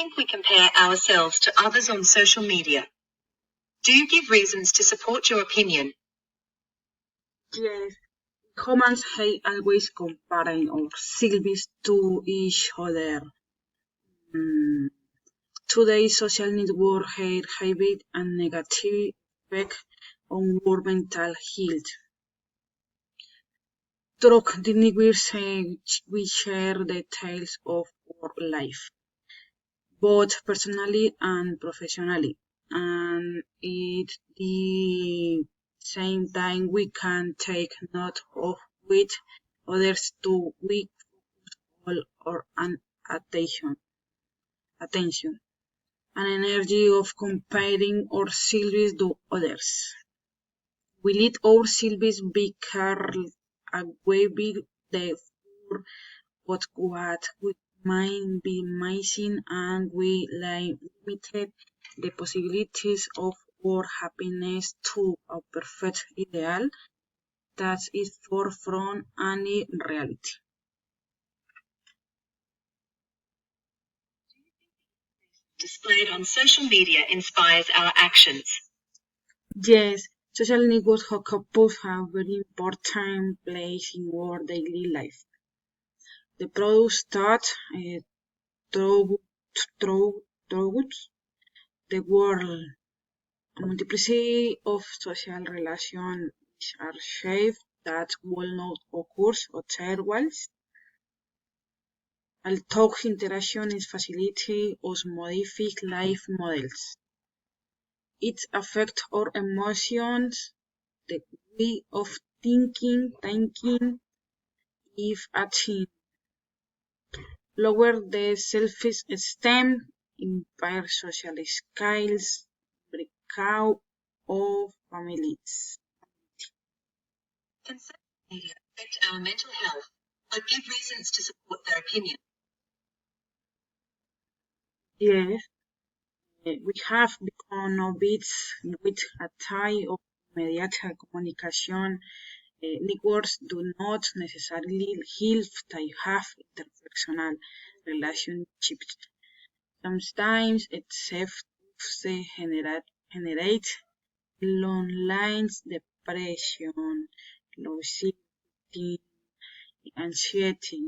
think we compare ourselves to others on social media? Do you give reasons to support your opinion? Yes, humans hate always comparing ourselves to each other. Today's social network have habit and negative effect on our mental health. Through the networks, we share details of our life, both personally and professionally. And at the same time, we can take note of with others to we all our attention, and energy of comparing ourselves to others. We let ourselves be carried away by the fear of what we might be missing, and we limited the possibilities of our happiness to a perfect ideal that is far from any reality. Displayed on social media inspires our actions. Yes, social networks couples have a very important place in our daily life. The products that throughout the world, a multiplicity of social relations are shaped that will not occur otherwise. Although interaction is facilitated or modified life models, it affects our emotions, the way of thinking, if acting, lower the self-esteem, impair social skills, breakout of families. Can social media affect our mental health, but give reasons to support their opinion? Yes, we have become habits with a type of immediate communication. Networks do not necessarily help to have interpersonal relationships. Sometimes except they generate loneliness, depression, low self-esteem, anxiety,